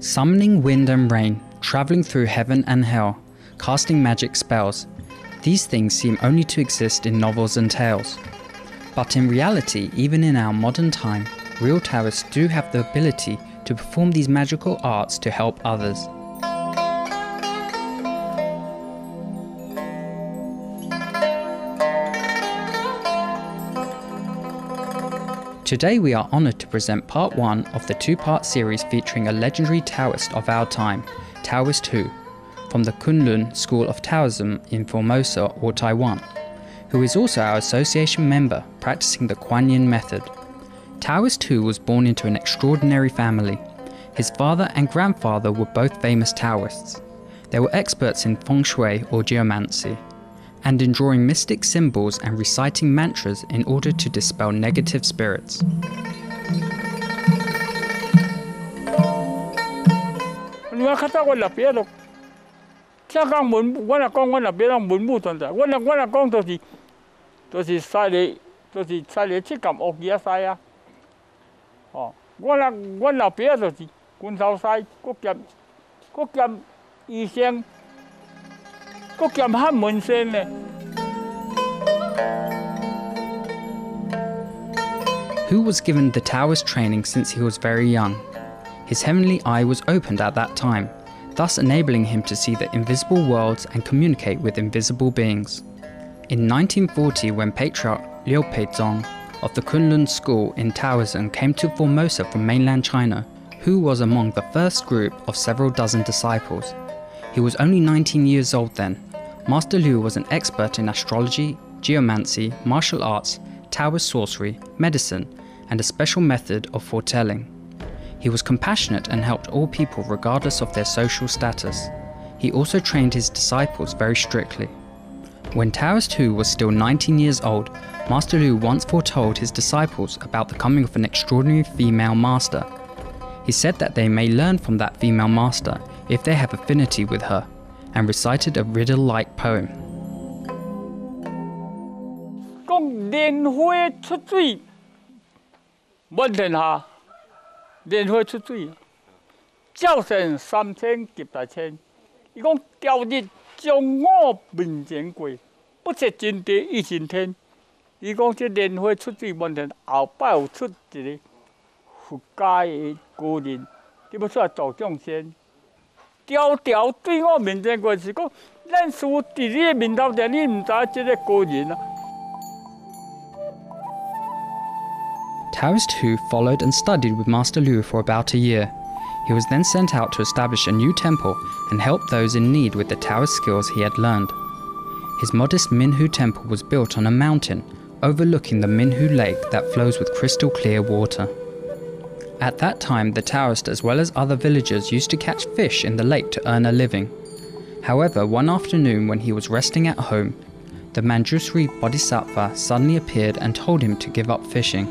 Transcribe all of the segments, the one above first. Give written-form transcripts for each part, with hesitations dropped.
Summoning wind and rain, travelling through heaven and hell, casting magic spells. These things seem only to exist in novels and tales. But in reality, even in our modern time, real Taoists do have the ability to perform these magical arts to help others. Today we are honoured to present part 1 of the 2-part series featuring a legendary Taoist of our time, Taoist Hu, from the Kunlun School of Taoism in Formosa or Taiwan, who is also our association member practicing the Kuan Yin method. Taoist Hu was born into an extraordinary family. His father and grandfather were both famous Taoists. They were experts in feng shui or geomancy, and in drawing mystic symbols and reciting mantras in order to dispel negative spirits. Hu was given the Taoist training since he was very young. His heavenly eye was opened at that time, thus enabling him to see the invisible worlds and communicate with invisible beings. In 1940, when Patriarch Liu Peizong of the Kunlun School in Taoism came to Formosa from mainland China, Hu was among the first group of several dozen disciples. He was only 19 years old then. Master Liu was an expert in astrology, geomancy, martial arts, Taoist sorcery, medicine, and a special method of foretelling. He was compassionate and helped all people regardless of their social status. He also trained his disciples very strictly. When Taoist Hu was still 19 years old, Master Liu once foretold his disciples about the coming of an extraordinary female master. He said that they may learn from that female master if they have affinity with her, and recited a riddle-like poem. Taoist Hu followed and studied with Master Liu for about a year. He was then sent out to establish a new temple and help those in need with the Taoist skills he had learned. His modest Minhu temple was built on a mountain overlooking the Minhu Lake that flows with crystal clear water. At that time, the Taoists as well as other villagers used to catch fish in the lake to earn a living. However, one afternoon when he was resting at home, the Manjusri Bodhisattva suddenly appeared and told him to give up fishing.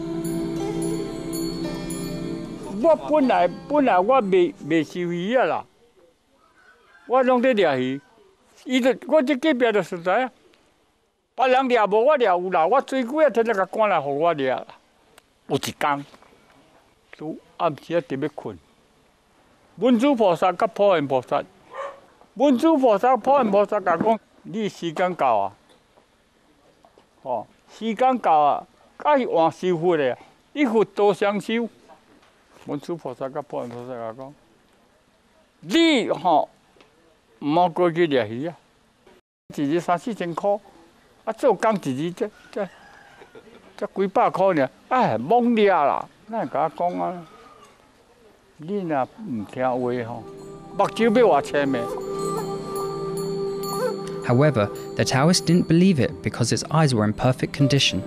However, the Taoist didn't believe it because his eyes were in perfect condition.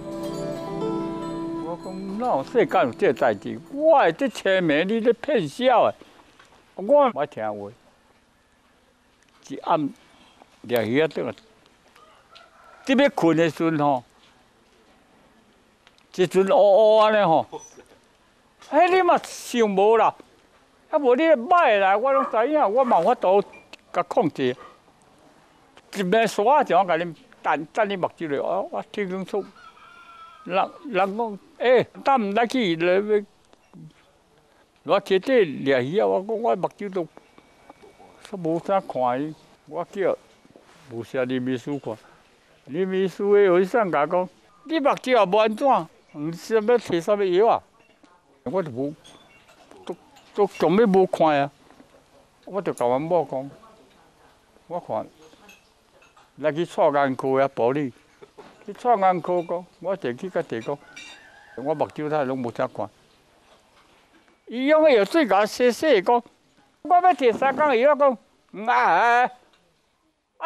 我起底掠鱼啊！我讲我目睭都无啥看伊，我叫无啥林秘书看。林秘书诶有一上甲讲，你目睭也无安怎，唔知要摕啥物药啊？我就无，都强要无看啊！我就甲阮某讲，我看来去蔡眼科遐保你，去蔡眼科讲，我摕去甲地讲，我目睭太拢无啥看。伊用药水甲我洗洗讲，我要摕3工药，我讲啊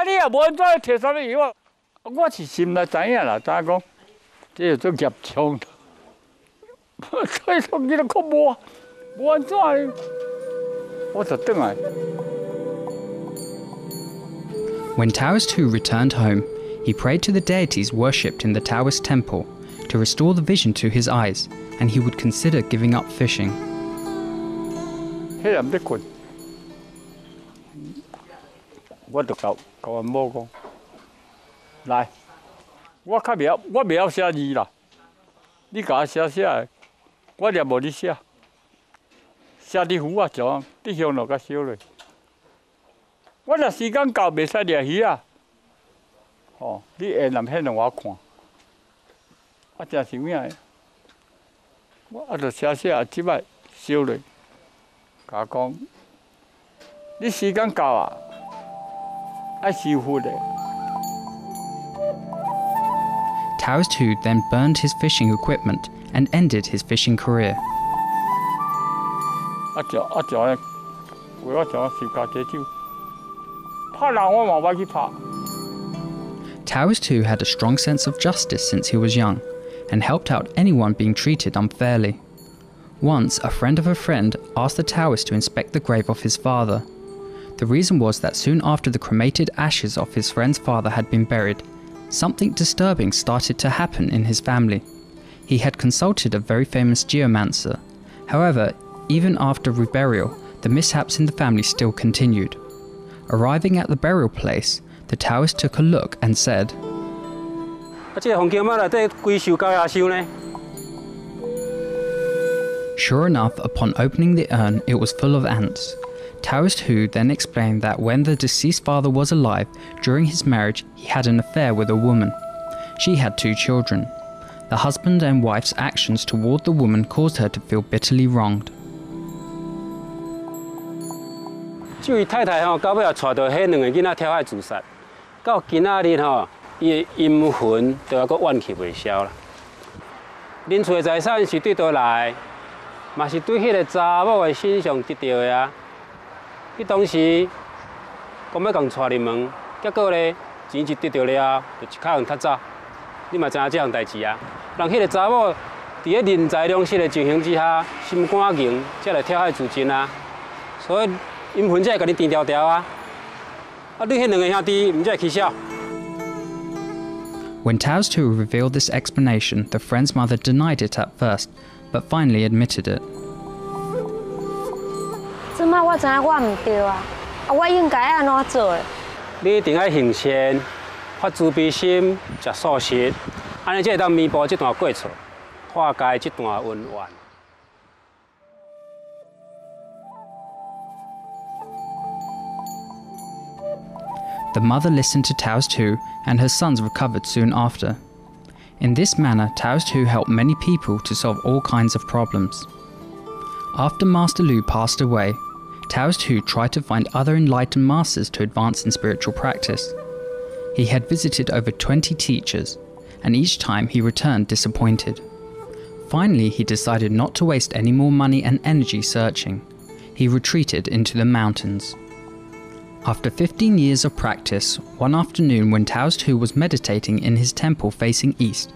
你也无安怎摕啥物药啊？我是心内知影啦，知影讲，这做业障，所以说伊就讲无安怎，我就转来。When Taoist Hu returned home, he prayed to the deities worshipped in the Taoist temple to restore the vision to his eyes, and he would consider giving up fishing. 迄人在困，我就甲阮某讲，来，我袂晓写字啦，你甲我写写，我念无你写，写伫符啊上，你香落甲烧落。我若时间到，袂使掠鱼啊！哦，你下南显让我看，我真是命的。我就写写，即摆烧落，甲讲，你时间到啊，爱收获的。Taoist Hu then burned his fishing equipment and ended his fishing career. 我收家这酒。 Taoist Hu had a strong sense of justice since he was young, and helped out anyone being treated unfairly. Once, a friend of a friend asked the Taoist to inspect the grave of his father. The reason was that soon after the cremated ashes of his friend's father had been buried, something disturbing started to happen in his family. He had consulted a very famous geomancer. However, even after reburial, the mishaps in the family still continued. Arriving at the burial place, the Taoist took a look and said, Sure enough, upon opening the urn, it was full of ants. Taoist Hu then explained that when the deceased father was alive, during his marriage, he had an affair with a woman. She had 2 children. The husband and wife's actions toward the woman caused her to feel bitterly wronged. 就伊太太到尾也带着迄2个囡仔跳海自杀，到今仔日伊的阴魂都还阁怨气袂消啦。恁厝的财产是对倒来，嘛是对迄个查某的身上得到的啊。伊当时讲要共带入门，结果咧钱一得到了后，就一脚踢走。你嘛知影这项代志啊？让迄个查某伫咧人财两失的情形之下，心肝硬，才来跳海自尽啊。所以。 阴魂才会甲你颠条条啊！啊，你迄2个兄弟唔才会起笑。 When Taoist Hu revealed this explanation, the friend's mother denied it at first, but finally admitted it. 即摆我知影我唔对啊，我应该安怎做？你一定要行善，发慈悲心，食素食，安尼才会当弥补这段过错，化解这段恩怨。 The mother listened to Taoist Hu, and her sons recovered soon after. In this manner, Taoist Hu helped many people to solve all kinds of problems. After Master Lu passed away, Taoist Hu tried to find other enlightened masters to advance in spiritual practice. He had visited over 20 teachers, and each time he returned disappointed. Finally, he decided not to waste any more money and energy searching. He retreated into the mountains. After 15 years of practice, one afternoon when Taoist Hu was meditating in his temple facing east,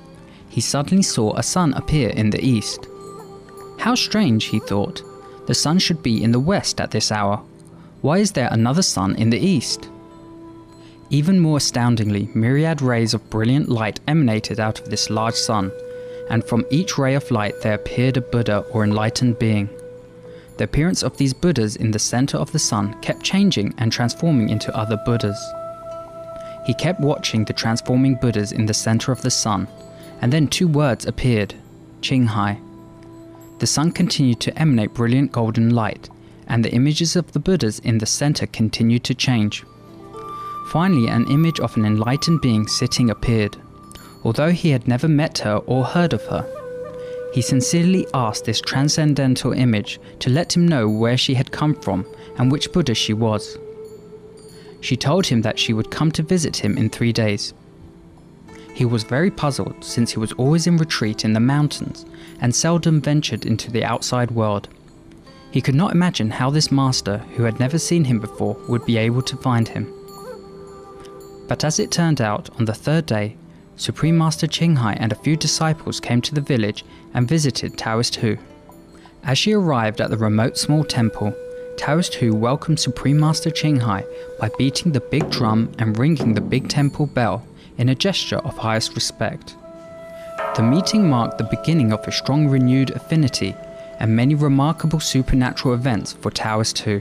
he suddenly saw a sun appear in the east. How strange, he thought. The sun should be in the west at this hour. Why is there another sun in the east? Even more astoundingly, myriad rays of brilliant light emanated out of this large sun, and from each ray of light there appeared a Buddha or enlightened being. The appearance of these Buddhas in the center of the sun kept changing and transforming into other Buddhas. He kept watching the transforming Buddhas in the center of the sun, and then 2 words appeared, Qinghai. The sun continued to emanate brilliant golden light, and the images of the Buddhas in the center continued to change. Finally, an image of an enlightened being sitting appeared. Although he had never met her or heard of her, he sincerely asked this transcendental image to let him know where she had come from and which Buddha she was. She told him that she would come to visit him in 3 days. He was very puzzled since he was always in retreat in the mountains and seldom ventured into the outside world. He could not imagine how this master, who had never seen him before, would be able to find him. But as it turned out, on the 3rd day, Supreme Master Qinghai and a few disciples came to the village and visited Taoist Hu. As she arrived at the remote small temple, Taoist Hu welcomed Supreme Master Qinghai by beating the big drum and ringing the big temple bell in a gesture of highest respect. The meeting marked the beginning of a strong renewed affinity and many remarkable supernatural events for Taoist Hu.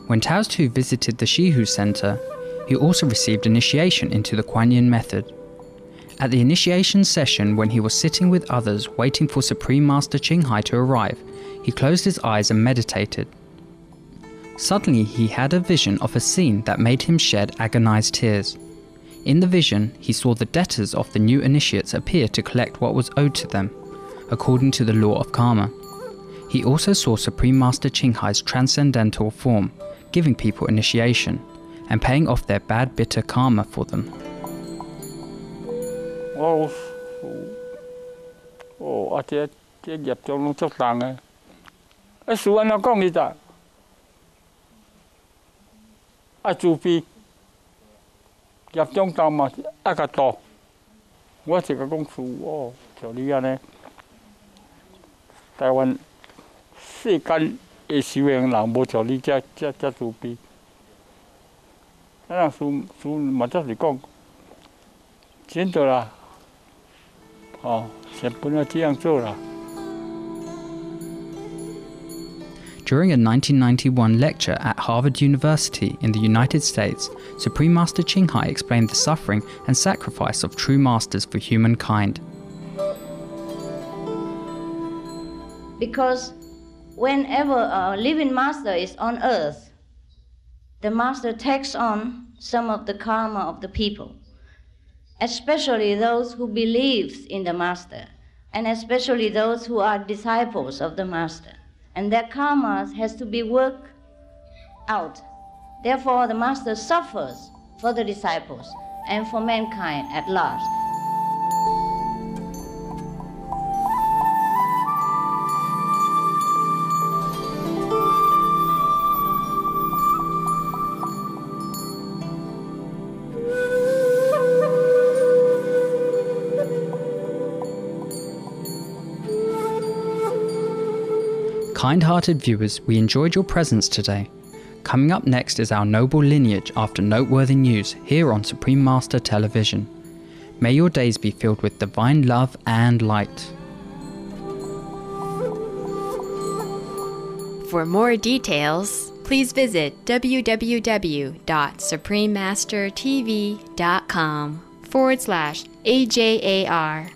When Taoist Hu visited the Shihu Center, he also received initiation into the Kuan Yin method. At the initiation session, when he was sitting with others waiting for Supreme Master Qinghai to arrive, he closed his eyes and meditated. Suddenly he had a vision of a scene that made him shed agonized tears. In the vision, he saw the debtors of the new initiates appear to collect what was owed to them, according to the law of karma. He also saw Supreme Master Qinghai's transcendental form, giving people initiation, and paying off their bad bitter karma for them. During a 1991 lecture at Harvard University in the United States, Supreme Master Qinghai explained the suffering and sacrifice of true masters for humankind. Because whenever a living master is on earth, the master takes on some of the karma of the people, especially those who believe in the master, and especially those who are disciples of the master. And their karma has to be worked out. Therefore, the master suffers for the disciples and for mankind at large. Kind-hearted viewers, we enjoyed your presence today. Coming up next is our noble lineage after noteworthy news here on Supreme Master Television. May your days be filled with divine love and light. For more details, please visit www.suprememastertv.com/AJAR.